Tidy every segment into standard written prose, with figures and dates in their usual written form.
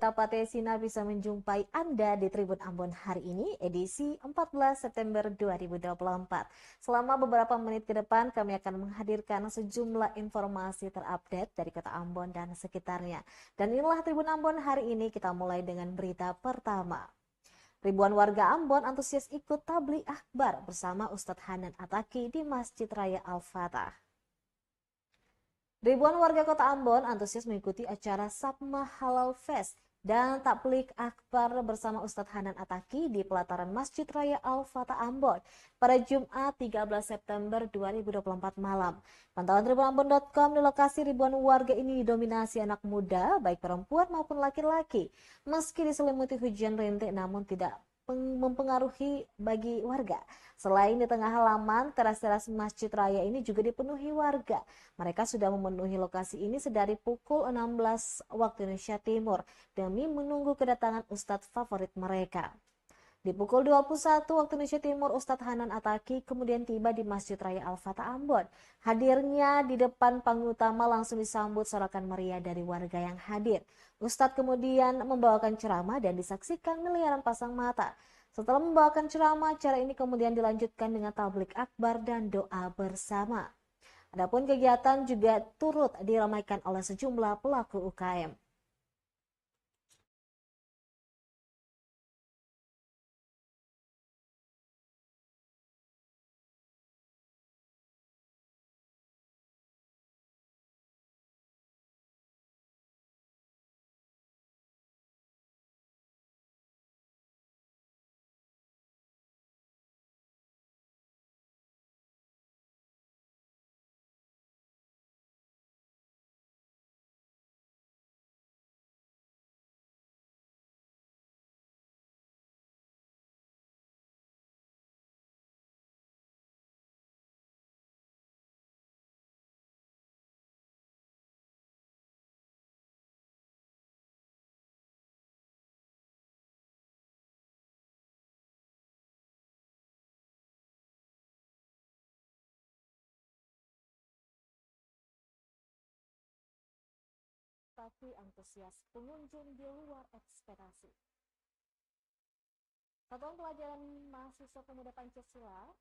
betapa Tesina bisa menjumpai Anda di Tribun Ambon hari ini, edisi 14 September 2024. Selama beberapa menit ke depan, kami akan menghadirkan sejumlah informasi terupdate dari kota Ambon dan sekitarnya. Dan inilah Tribun Ambon hari ini, kita mulai dengan berita pertama. Ribuan warga Ambon antusias ikut tabligh akbar bersama Ustadz Hanan Attaqi di Masjid Raya Al-Fatah. Ribuan warga kota Ambon antusias mengikuti acara Sabma Halal Fest dan tabligh akbar bersama Ustadz Hanan Attaqi di pelataran Masjid Raya Al-Fatah Ambon pada Jumat 13 September 2024 malam. Pantauan tribunambon.com, di lokasi ribuan warga ini didominasi anak muda, baik perempuan maupun laki-laki. Meski diselimuti hujan rintik namun tidak mempengaruhi bagi warga. Selain di tengah halaman, teras-teras Masjid Raya ini juga dipenuhi warga. Mereka sudah memenuhi lokasi ini sedari pukul 16 waktu Indonesia Timur demi menunggu kedatangan ustadz favorit mereka. Di pukul 21 waktu Indonesia Timur, Ustadz Hanan Attaqi kemudian tiba di Masjid Raya Al-Fatah Ambon. Hadirnya di depan panggung utama langsung disambut sorakan meriah dari warga yang hadir. Ustadz kemudian membawakan ceramah dan disaksikan miliaran pasang mata. Setelah membawakan ceramah, acara ini kemudian dilanjutkan dengan tabligh akbar dan doa bersama. Adapun kegiatan juga turut diramaikan oleh sejumlah pelaku UKM. Tapi antusias pengunjung di luar ekspektasi. Satuan Pelajaran Mahasiswa Pemuda Pancasila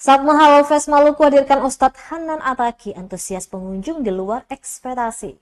Sabma Halal Fest Maluku hadirkan Ustadz Hanan Attaqi, antusias pengunjung di luar ekspektasi.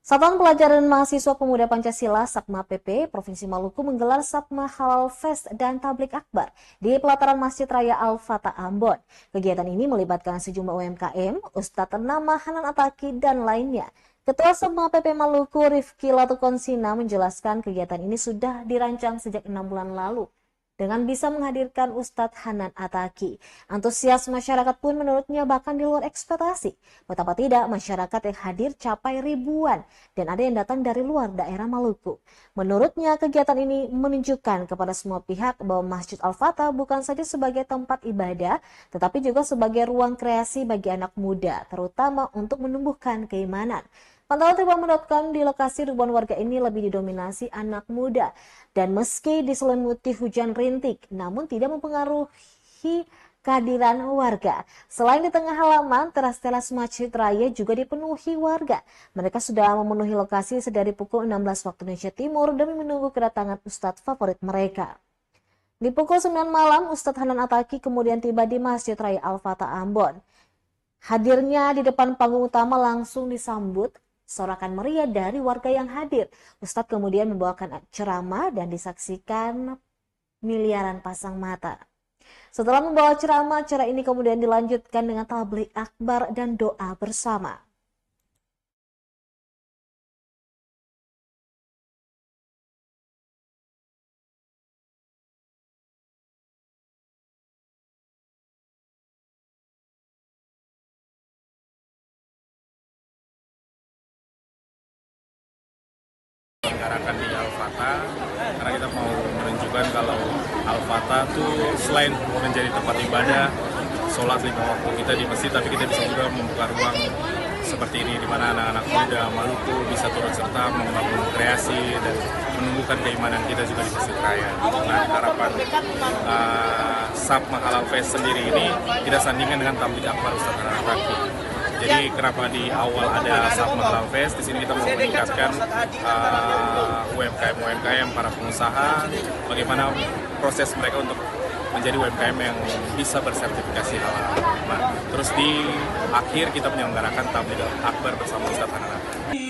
Satuan Pelajaran Mahasiswa Pemuda Pancasila Sabma PP Provinsi Maluku menggelar Sabma Halal Fest dan tabligh akbar di pelataran Masjid Raya Al-Fatah Ambon. Kegiatan ini melibatkan sejumlah UMKM, Ustadz ternama Hanan Attaqi dan lainnya. Ketua Sabma PP Maluku Rifki Latukonsina menjelaskan kegiatan ini sudah dirancang sejak 6 bulan lalu dengan bisa menghadirkan Ustadz Hanan Attaqi. Antusias masyarakat pun menurutnya bahkan di luar ekspektasi. Betapa tidak, masyarakat yang hadir capai ribuan dan ada yang datang dari luar daerah Maluku. Menurutnya, kegiatan ini menunjukkan kepada semua pihak bahwa Masjid Al-Fatah bukan saja sebagai tempat ibadah, tetapi juga sebagai ruang kreasi bagi anak muda, terutama untuk menumbuhkan keimanan. Pantauan tribunambon.com, di lokasi ribuan warga ini lebih didominasi anak muda. Dan meski diselimuti hujan rintik, namun tidak mempengaruhi kehadiran warga. Selain di tengah halaman, teras-teras Masjid Raya juga dipenuhi warga. Mereka sudah memenuhi lokasi sedari pukul 16 waktu Indonesia Timur demi menunggu kedatangan ustadz favorit mereka. Di pukul 9 malam, Ustadz Hanan Attaqi kemudian tiba di Masjid Raya Al-Fatah Ambon. Hadirnya di depan panggung utama langsung disambut sorakan meriah dari warga yang hadir. Ustadz kemudian membawakan ceramah dan disaksikan miliaran pasang mata. Setelah membawa ceramah, acara ini kemudian dilanjutkan dengan tabligh akbar dan doa bersama. menyelenggarakan di Al-Fatah karena kita mau menunjukkan kalau Al-Fatah tuh selain menjadi tempat ibadah, sholat 5 waktu kita di masjid, tapi kita bisa juga membuka ruang seperti ini di mana anak-anak muda Maluku bisa turut serta membangun kreasi dan menumbuhkan keimanan kita juga di Masjid Raya. Nah, harapan Sapma Halal Fest sendiri ini kita sandingkan dengan Tabligh Akbar Ustadz Hanan Ataki. Jadi kenapa di awal ada Sapma Halal Fest, di sini kita mau meningkatkan UMKM para pengusaha, bagaimana proses mereka untuk menjadi UMKM yang bisa bersertifikasi halal. Nah, terus di akhir kita menyelenggarakan Tabligh Akbar bersama Ustadz Hanan Ataki.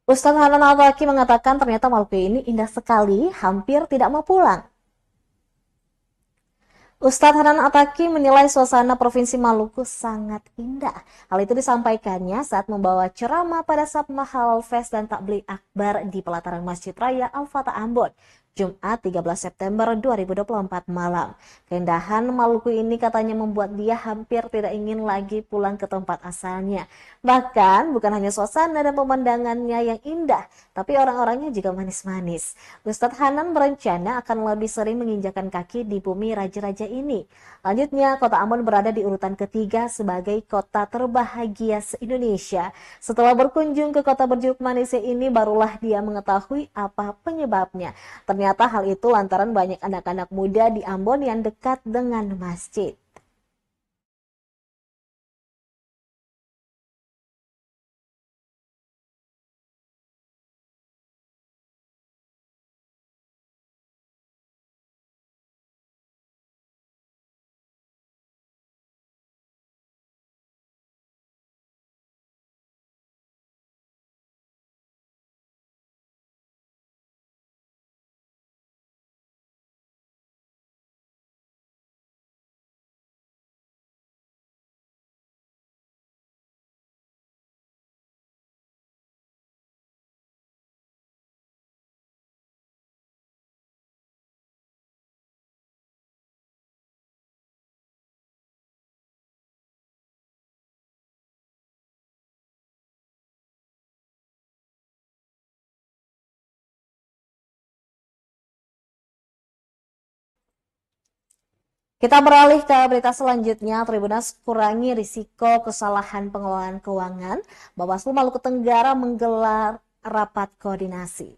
Ustadz Hanan Ataki mengatakan ternyata Maluku ini indah sekali, hampir tidak mau pulang. Ustadz Hanan Ataki menilai suasana Provinsi Maluku sangat indah. Hal itu disampaikannya saat membawa ceramah pada Sapma Halal Fest dan Tabligh Akbar di pelataran Masjid Raya Al-Fatah Ambon, Jumat 13 September 2024 malam. Keindahan Maluku ini katanya membuat dia hampir tidak ingin lagi pulang ke tempat asalnya. Bahkan bukan hanya suasana dan pemandangannya yang indah, tapi orang-orangnya juga manis-manis. Ustadz Hanan berencana akan lebih sering menginjakan kaki di bumi raja-raja ini. Lanjutnya, Kota Ambon berada di urutan ketiga sebagai kota terbahagia se-Indonesia. Setelah berkunjung ke kota berjuk manisnya ini, barulah dia mengetahui apa penyebabnya. Ternyata hal itu lantaran banyak anak-anak muda di Ambon yang dekat dengan masjid. Kita beralih ke berita selanjutnya. Tribunnews kurangi risiko kesalahan pengelolaan keuangan. Bawaslu Maluku Tenggara menggelar rapat koordinasi.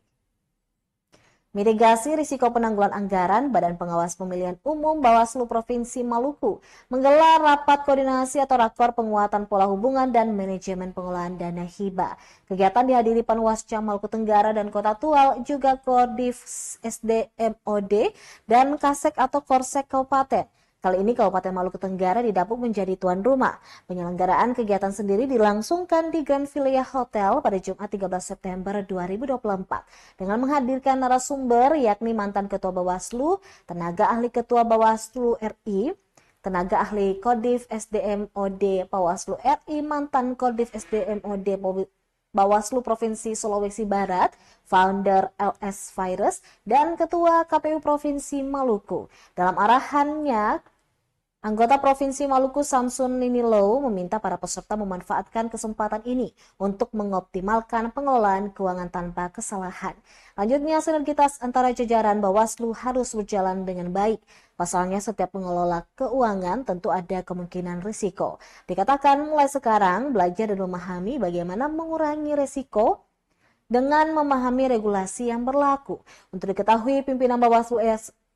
Mitigasi risiko penanggulan anggaran, Badan Pengawas Pemilihan Umum Bawaslu Provinsi Maluku menggelar rapat koordinasi atau rakor penguatan pola hubungan dan manajemen pengelolaan dana hibah. Kegiatan dihadiri Panwascam Maluku Tenggara dan Kota Tual, juga Koordif SDMOD dan Kasek atau Korsek Kabupaten. Kali ini Kabupaten Maluku Tenggara didapuk menjadi tuan rumah. Penyelenggaraan kegiatan sendiri dilangsungkan di Grand Filia Hotel pada Jumat 13 September 2024 dengan menghadirkan narasumber yakni mantan Ketua Bawaslu, tenaga ahli Ketua Bawaslu RI, tenaga ahli Kodim SDMOD Bawaslu RI, mantan Kodim SDMOD Bawaslu Provinsi Sulawesi Barat, founder LS Virus, dan Ketua KPU Provinsi Maluku. Dalam arahannya, anggota Provinsi Maluku Samsun Ninilo meminta para peserta memanfaatkan kesempatan ini untuk mengoptimalkan pengelolaan keuangan tanpa kesalahan. Lanjutnya, sinergitas antara jajaran Bawaslu harus berjalan dengan baik. Pasalnya, setiap pengelola keuangan tentu ada kemungkinan risiko. Dikatakan mulai sekarang belajar dan memahami bagaimana mengurangi risiko dengan memahami regulasi yang berlaku. Untuk diketahui, pimpinan Bawaslu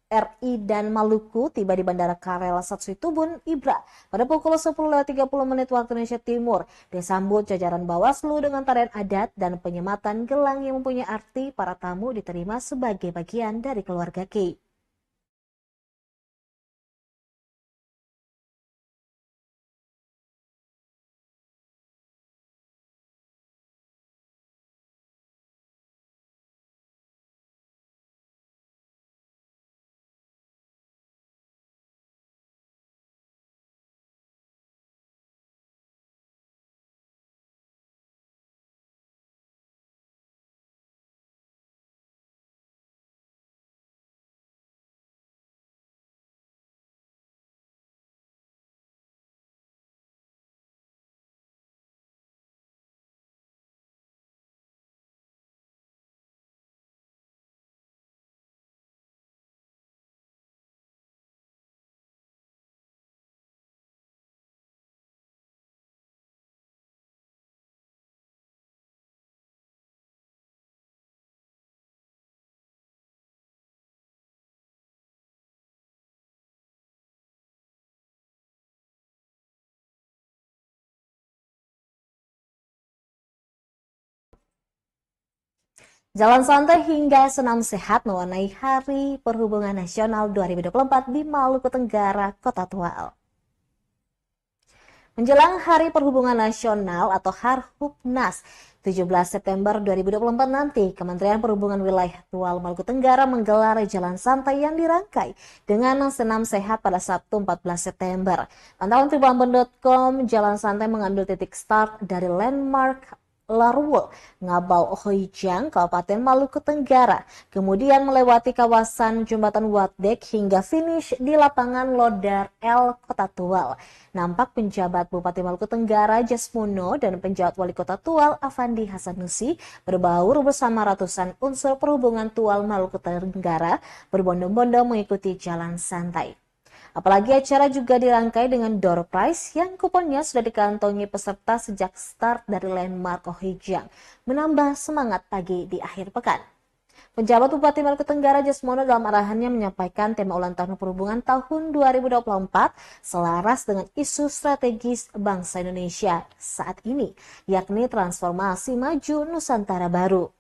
RI dan Maluku tiba di Bandara Karel Satsui-Tubun, Ibra pada pukul 10.30 waktu Indonesia Timur. Disambut jajaran Bawaslu dengan tarian adat dan penyematan gelang yang mempunyai arti para tamu diterima sebagai bagian dari keluarga Kei. Jalan santai hingga senam sehat mewarnai Hari Perhubungan Nasional 2024 di Maluku Tenggara, Kota Tual. Menjelang Hari Perhubungan Nasional atau Harhubnas 17 September 2024 nanti, Kementerian Perhubungan Wilayah Tual Maluku Tenggara menggelar jalan santai yang dirangkai dengan senam sehat pada Sabtu 14 September. Pantauan tribunambon.com, jalan santai mengambil titik start dari landmark Larwul, Ngabau Ohojang, Kabupaten Maluku Tenggara, kemudian melewati kawasan Jembatan Wadek hingga finish di lapangan Lodar L, Kota Tual. Nampak penjabat Bupati Maluku Tenggara Jasmuno dan penjabat Wali Kota Tual Afandi Hasanusi berbaur bersama ratusan unsur perhubungan Tual Maluku Tenggara berbondong-bondong mengikuti jalan santai. Apalagi acara juga dirangkai dengan door prize yang kuponnya sudah dikantongi peserta sejak start dari landmark Ohijang, menambah semangat pagi di akhir pekan. Penjabat Bupati Maluku Tenggara Jasmono dalam arahannya menyampaikan tema ulang tahun perhubungan tahun 2024 selaras dengan isu strategis bangsa Indonesia saat ini, yakni transformasi maju Nusantara baru.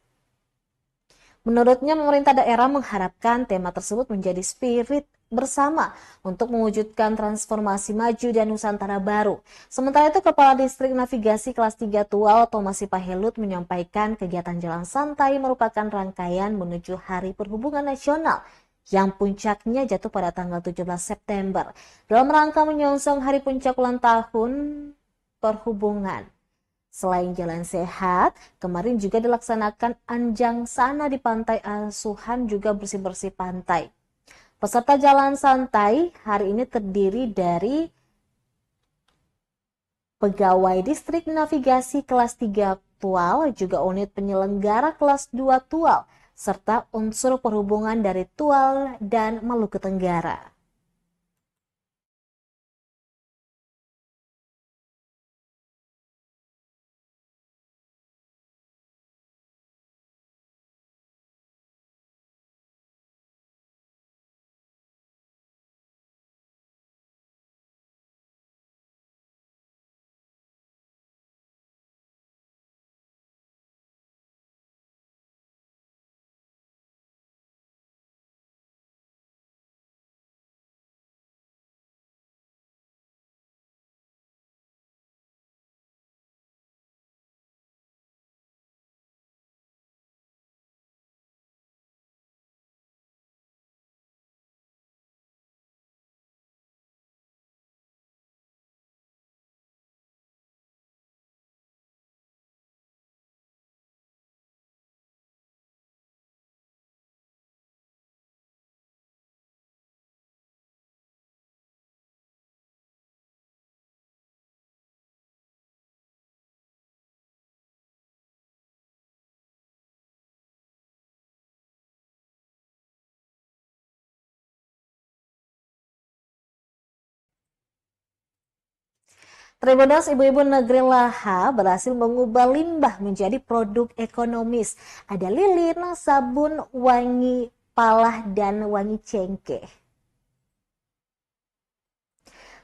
Menurutnya, pemerintah daerah mengharapkan tema tersebut menjadi spirit bersama untuk mewujudkan transformasi maju dan Nusantara baru. Sementara itu, Kepala Distrik Navigasi Kelas 3 Tual, Thomas Sipahelut, menyampaikan kegiatan jalan santai merupakan rangkaian menuju Hari Perhubungan Nasional yang puncaknya jatuh pada tanggal 17 September. Dalam rangka menyongsong hari puncak ulang tahun perhubungan. Selain jalan sehat, kemarin juga dilaksanakan anjang sana di Pantai Asuhan, juga bersih-bersih pantai. Peserta jalan santai hari ini terdiri dari pegawai distrik navigasi kelas 3 Tual, juga unit penyelenggara kelas 2 Tual, serta unsur perhubungan dari Tual dan Maluku Tenggara. Tribuners, ibu-ibu negeri Laha berhasil mengubah limbah menjadi produk ekonomis. Ada lilin, sabun, wangi palah, dan wangi cengkeh.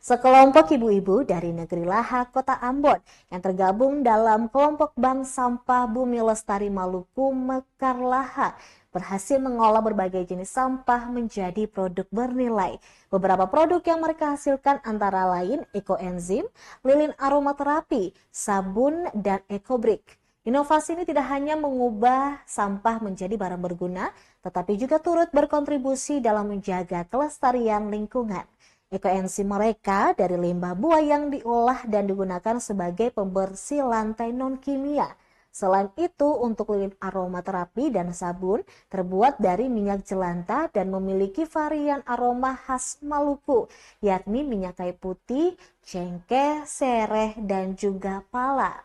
Sekelompok ibu-ibu dari negeri Laha, Kota Ambon, yang tergabung dalam kelompok Bank Sampah Bumi Lestari Maluku Mekar Laha, berhasil mengolah berbagai jenis sampah menjadi produk bernilai. Beberapa produk yang mereka hasilkan antara lain ekoenzim, lilin aromaterapi, sabun, dan ekobrik. Inovasi ini tidak hanya mengubah sampah menjadi barang berguna, tetapi juga turut berkontribusi dalam menjaga kelestarian lingkungan. Ekoenzim mereka dari limbah buah yang diolah dan digunakan sebagai pembersih lantai non-kimia. Selain itu, untuk lilin aromaterapi dan sabun terbuat dari minyak jelantah dan memiliki varian aroma khas Maluku, yakni minyak kayu putih, cengkeh, sereh, dan juga pala.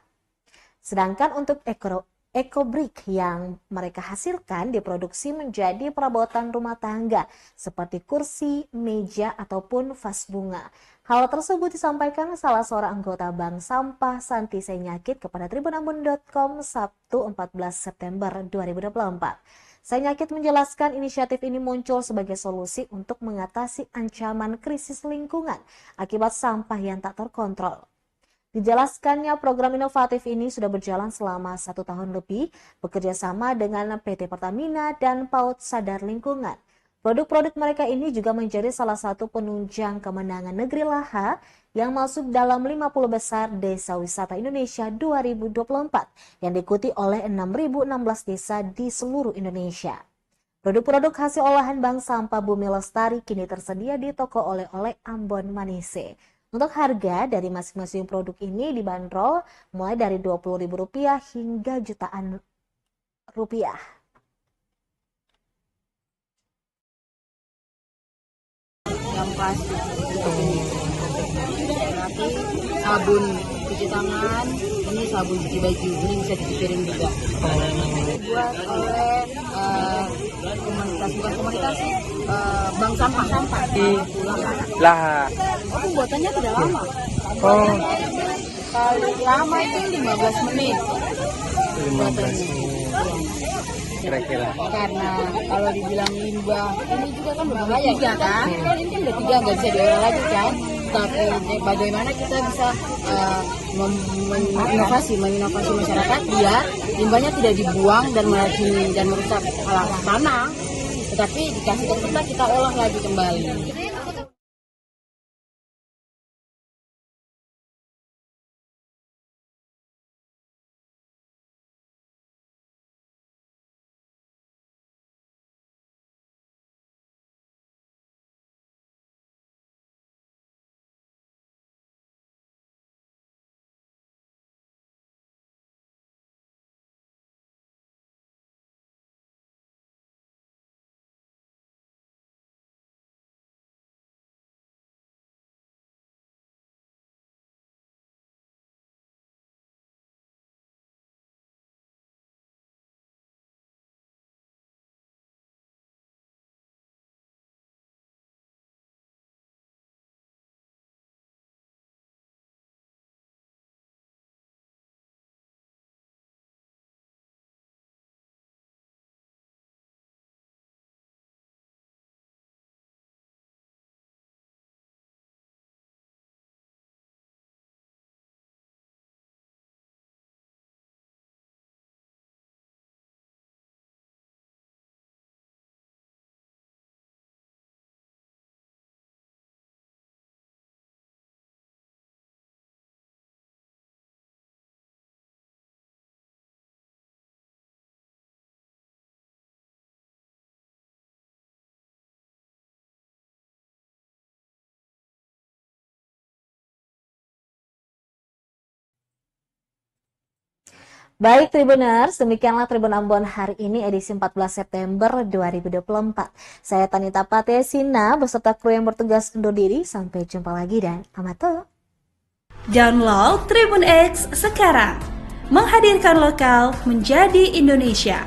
Sedangkan untuk ekobrik yang mereka hasilkan diproduksi menjadi perabotan rumah tangga seperti kursi, meja, ataupun vas bunga. Hal tersebut disampaikan salah seorang anggota Bank Sampah Santi Senyakit kepada tribunambon.com Sabtu 14 September 2024. Senyakit menjelaskan inisiatif ini muncul sebagai solusi untuk mengatasi ancaman krisis lingkungan akibat sampah yang tak terkontrol. Dijelaskannya program inovatif ini sudah berjalan selama 1 tahun lebih, bekerja sama dengan PT Pertamina dan PAUD Sadar Lingkungan. Produk-produk mereka ini juga menjadi salah satu penunjang kemenangan Negeri Laha yang masuk dalam 50 besar Desa Wisata Indonesia 2024 yang diikuti oleh 6.016 desa di seluruh Indonesia. Produk-produk hasil olahan bank sampah Bumi Lestari kini tersedia di toko oleh-oleh Ambon Manise. Untuk harga dari masing-masing produk ini dibanderol mulai dari Rp20.000 hingga jutaan rupiah. Yang pasti tapi sabun cuci tangan, ini sabun cuci baju, ini bisa cuci piring juga. Dibuat oleh komunitas bank sampah di Laha. Pembuatannya tidak lama. Paling lama itu 15 menit. 15 kira-kira. Karena kalau dibilang limbah, ini juga kan berbahaya kan? Kan ini kan udah 3, nggak bisa diolah lagi kan? Tapi bagaimana kita bisa menginovasi masyarakat biar limbahnya tidak dibuang dan meracuni dan merusak alam tanah, tetapi dikasih ke kita olah lagi kembali. Baik Tribuners, demikianlah Tribun Ambon hari ini edisi 14 September 2024. Saya Tanita Patesina beserta kru yang bertugas undur diri. Sampai jumpa lagi dan amato. Download Tribun X sekarang. Menghadirkan lokal menjadi Indonesia.